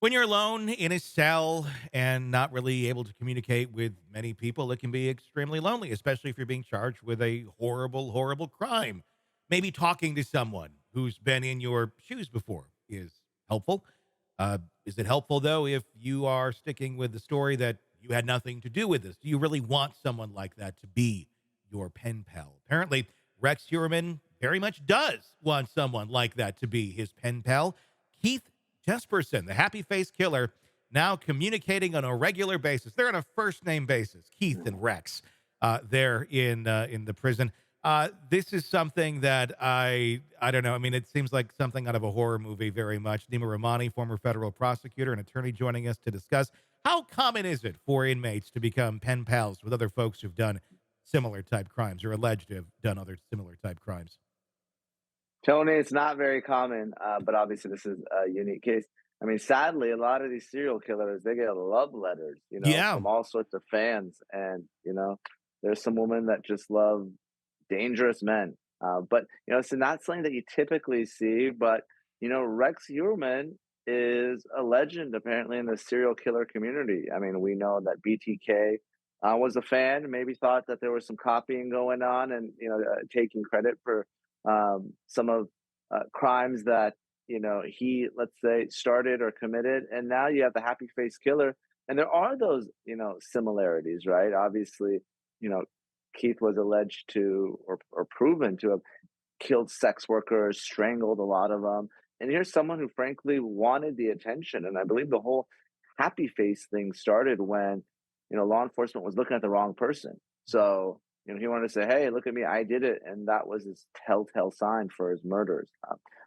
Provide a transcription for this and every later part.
When you're alone in a cell and not really able to communicate with many people, it can be extremely lonely, especially if you're being charged with a horrible, horrible crime. Maybe talking to someone who's been in your shoes before is helpful. Is it helpful, though, if you are sticking with the story that you had nothing to do with this? Do you really want someone like that to be your pen pal? Apparently, Rex Heuermann very much does want someone like that to be his pen pal. Keith Jesperson, the happy face killer, now communicating on a regular basis. They're on a first name basis, Keith and Rex, there in the prison. This is something that I don't know. I mean, it seems like something out of a horror movie very much. Neama Rahmani, former federal prosecutor and attorney, joining us to discuss how common is it for inmates to become pen pals with other folks who've done similar type crimes or alleged to have done other similar type crimes. Tony, it's not very common, but obviously this is a unique case. I mean, sadly, a lot of these serial killers, they get love letters, Yeah. from all sorts of fans. And, there's some women that just love dangerous men. But, it's not something that you typically see. But, Rex Heuermann is a legend apparently in the serial killer community. I mean, we know that BTK was a fan, maybe thought that there was some copying going on and, taking credit for some of crimes that he, let's say, started or committed, and now you have the happy face killer, and there are those similarities, right? Obviously, you know Keith was alleged to or proven to have killed sex workers, strangled a lot of them, and here's someone who frankly wanted the attention, and I believe the whole happy face thing started when law enforcement was looking at the wrong person. So he wanted to say, "Hey, look at me, I did it," and that was his telltale sign for his murders.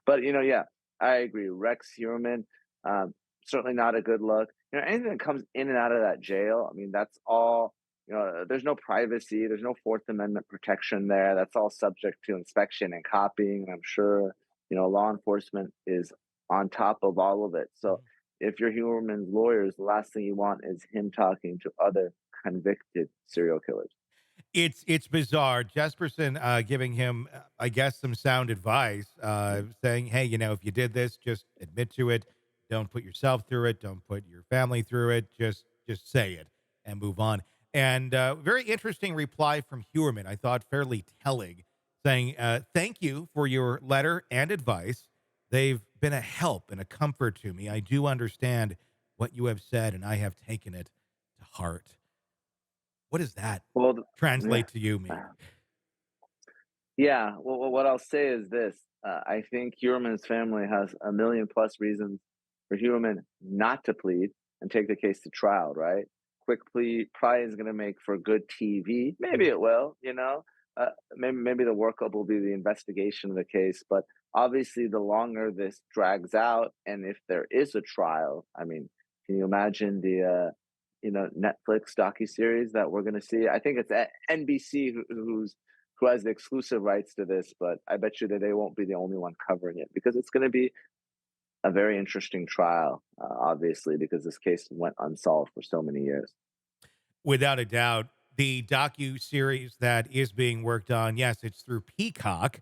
But yeah, I agree. Rex Heuermann, um, certainly not a good look. Anything that comes in and out of that jail, I mean, that's all. There's no privacy. There's no Fourth Amendment protection there. That's all subject to inspection and copying. And I'm sure law enforcement is on top of all of it. So if you're Heuermann's lawyers, the last thing you want is him talking to other convicted serial killers. It's bizarre. Jesperson giving him, I guess, some sound advice, saying, "Hey, if you did this, just admit to it. Don't put yourself through it. Don't put your family through it. Just say it and move on." And very interesting reply from Heuerman. I thought fairly telling, saying, "Thank you for your letter and advice. They've been a help and a comfort to me. I do understand what you have said, and I have taken it to heart." What does that Well, yeah. translate to you mean? Yeah, well, what I'll say is this: I think Heuermann's family has a million plus reasons for Heuermann not to plead and take the case to trial. Right? Quick plea probably is going to make for good TV. Maybe it will. Maybe the workup will be the investigation of the case. But obviously, the longer this drags out, and if there is a trial, I mean, can you imagine the Netflix docuseries that we're going to see? I think it's at NBC who has the exclusive rights to this, but I bet you that they won't be the only one covering it because it's going to be a very interesting trial, obviously, because this case went unsolved for so many years. Without a doubt, the docu series that is being worked on, yes, it's through Peacock,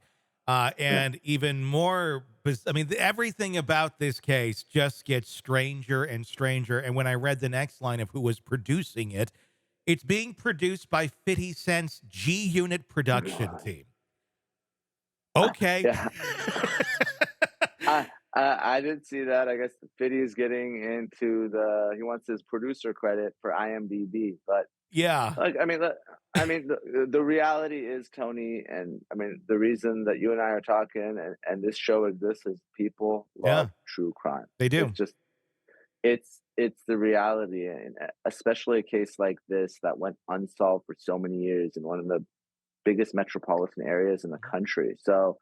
Yeah. and even more. I mean, everything about this case just gets stranger and stranger. And when I read the next line of who was producing it, it's being produced by 50 Cent's G Unit production team. Okay. Yeah. I did see that. I guess Fiddy is getting into he wants his producer credit for IMDb, but Yeah. like, the reality is, Tony, and I mean, the reason that you and I are talking and this show exists is people Yeah. love true crime. They It's do. just, it's the reality, and especially a case like this that went unsolved for so many years in one of the biggest metropolitan areas in the country. So,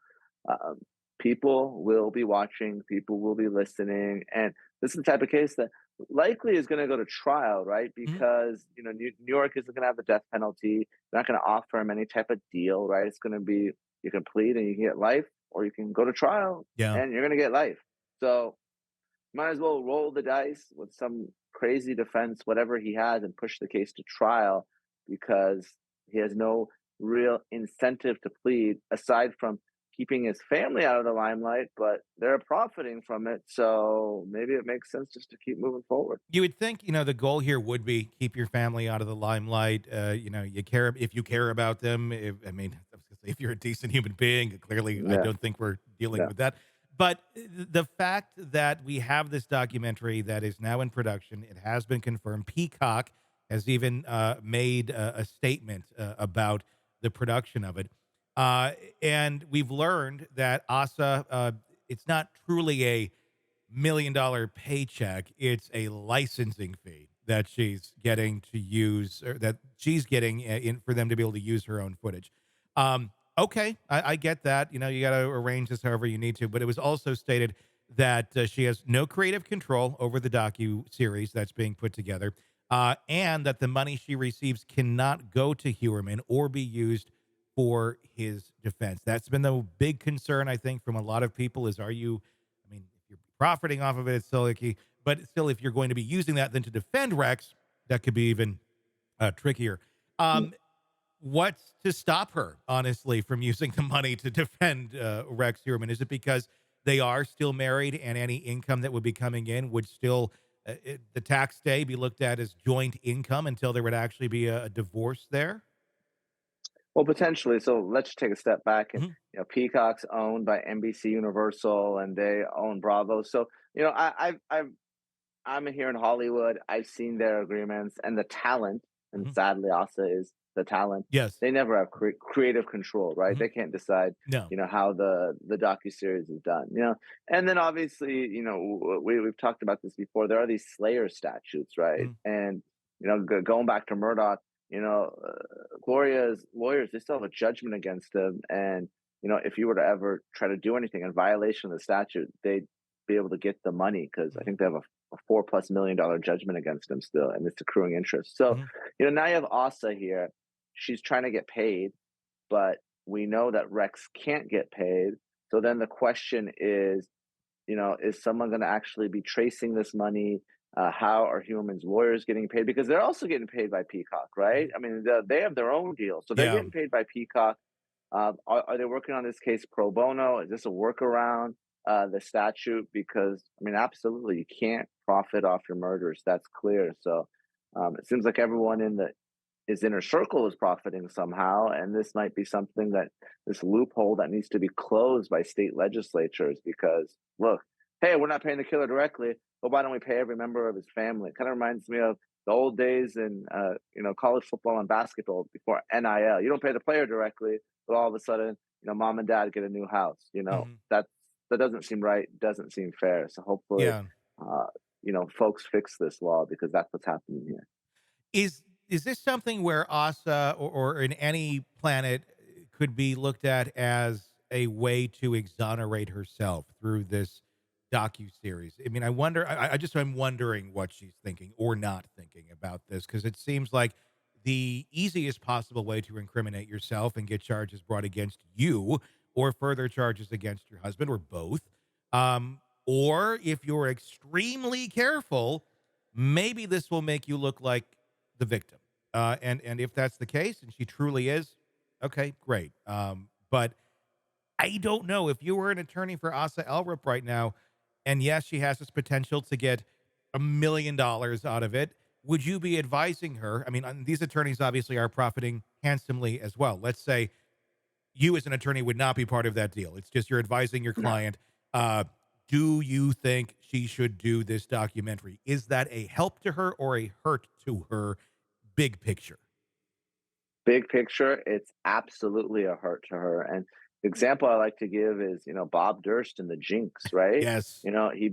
um, people will be watching, people will be listening, and this is the type of case that likely is going to go to trial, right? Mhm. Because New York isn't going to have the death penalty. They're not going to offer him any type of deal, right? It's going to be you can plead and you can get life, or you can go to trial Yeah. and you're going to get life. So might as well roll the dice with some crazy defense, whatever he has, and push the case to trial because he has no real incentive to plead aside from keeping his family out of the limelight, but they're profiting from it. So maybe it makes sense just to keep moving forward. You would think, the goal here would be keep your family out of the limelight. You care if you care about them. If, I mean, I was gonna say, if you're a decent human being, clearly, I Yeah, don't think we're dealing yeah. with that. But the fact that we have this documentary that is now in production, it has been confirmed. Peacock has even made a statement about the production of it. Uh, and we've learned that Asa, it's not truly a $1 million paycheck. It's a licensing fee that she's getting to use, or that she's getting in for them to be able to use her own footage. Okay, I get that. You got to arrange this however you need to. But it was also stated that she has no creative control over the docu series that's being put together, and that the money she receives cannot go to Heuerman or be used for his defense. That's been the big concern, I think, from a lot of people. Is, are you? I mean, if you're profiting off of it, it's still icky. But still, if you're going to be using that then to defend Rex, that could be even trickier. Um, what's to stop her, honestly, from using the money to defend Rex Heuerman? Is it because they are still married and any income that would be coming in would still, the tax day, be looked at as joint income until there would actually be a divorce there? Well, potentially. So let's take a step back, and Mhm. Peacock's owned by NBC Universal, and they own Bravo. So I'm here in Hollywood. I've seen their agreements and the talent, and Mhm. sadly, Asa is the talent. Yes. They never have creative control, right? Mhm. They can't decide, No. how the docu series is done. And then obviously, we've talked about this before. There are these Slayer statutes, right? Mhm. And going back to Murdoch, Gloria's lawyers, they still have a judgment against him, and if you were to ever try to do anything in violation of the statute, they'd be able to get the money because I Mhm. think they have a $4+ million judgment against him still, and it's accruing interest. So, Mhm. now you have Asa here. She's trying to get paid, but we know that Rex can't get paid. So then the question is someone going to actually be tracing this money? How are Human's lawyers getting paid? Because they're also getting paid by Peacock, right? Mhm. I mean, they have their own deal, so they're Yeah. getting paid by Peacock. Are they working on this case pro bono? Is this a workaround the statute? Because I mean, absolutely, you can't profit off your murders. That's clear. So it seems like everyone in the his inner circle is profiting somehow, and this might be something that this loophole that needs to be closed by state legislatures. Because look, hey, we're not paying the killer directly, but why don't we pay every member of his family? It kind of reminds me of the old days in college football and basketball before NIL. You don't pay the player directly, but all of a sudden, mom and dad get a new house. Mhm. That doesn't seem right, doesn't seem fair. So hopefully, Yeah. uh, folks fix this law because that's what's happening here. Is this something where Asa, or in any planet, could be looked at as a way to exonerate herself through this docu series? I mean, I wonder. I'm wondering what she's thinking or not thinking about this, because it seems like the easiest possible way to incriminate yourself and get charges brought against you, or further charges against your husband, or both. Or if you're extremely careful, maybe this will make you look like the victim. And if that's the case, and she truly is, okay, great. But I don't know, if you were an attorney for Asa Elrup right now, and yes, she has this potential to get $1 million out of it. Would you be advising her? I mean, these attorneys obviously are profiting handsomely as well. Let's say you, as an attorney, would not be part of that deal. It's just you're advising your client. Uh, do you think she should do this documentary? Is that a help to her or a hurt to her, big picture? Big picture, it's absolutely a hurt to her. And the example I like to give is, Bob Durst in the Jinx, right? Yes. He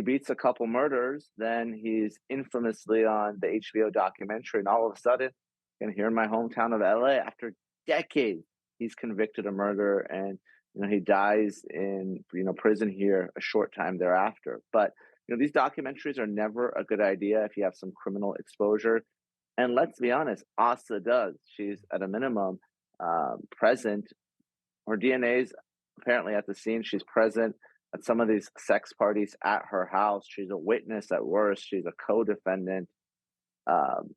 beats a couple murders, then he's infamously on the HBO documentary, and all of a sudden, and here in my hometown of LA, after decades, he's convicted of murder, and he dies in prison here a short time thereafter. But these documentaries are never a good idea if you have some criminal exposure, and let's be honest, Asa does. She's at a minimum present. Her DNA's apparently at the scene. She's present at some of these sex parties at her house. She's a witness at worst. She's a co-defendant. Um,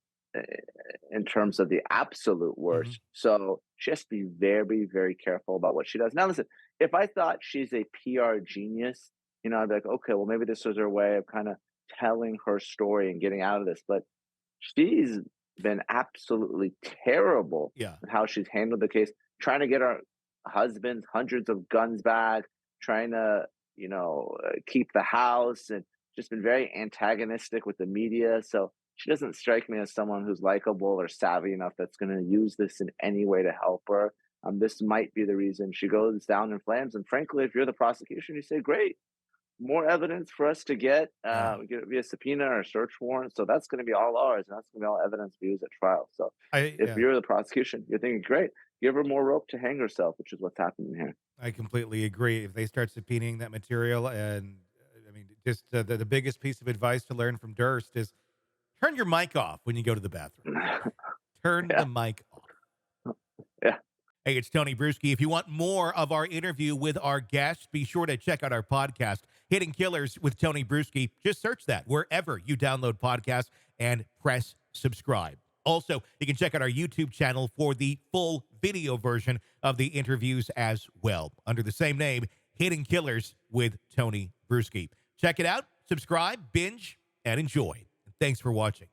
in terms of the absolute Mhm. worst. So she has to be very, very careful about what she does. Now, listen, if I thought she's a PR genius, I'd be like, okay, well, maybe this was her way of kind of telling her story and getting out of this. But she's been absolutely terrible Yeah. in how she's handled the case, trying to get her husband's hundreds of guns back, trying to, keep the house, and just been very antagonistic with the media. So she doesn't strike me as someone who's likable or savvy enough that's going to use this in any way to help her. This might be the reason she goes down in flames. And frankly, if you're the prosecution, you say, great, more evidence for us to get. Yeah. We get it via subpoena or search warrant. So that's going to be all ours, and that's going to be all evidence we use at trial. So if Yeah. you're the prosecution, you're thinking, great, give her more rope to hang herself, which is what's happening here. I completely agree. If they start subpoenaing that material, and I mean, just the biggest piece of advice to learn from Durst is turn your mic off when you go to the bathroom. Turn Yeah, the mic off. yeah. Hey, it's Tony Brueski. If you want more of our interview with our guests, be sure to check out our podcast, Hidden Killers with Tony Brueski. Just search that wherever you download podcasts and press subscribe. Also, you can check out our YouTube channel for the full video version of the interviews as well, under the same name, Hidden Killers with Tony Brueski. Check it out, subscribe, binge, and enjoy. Thanks for watching.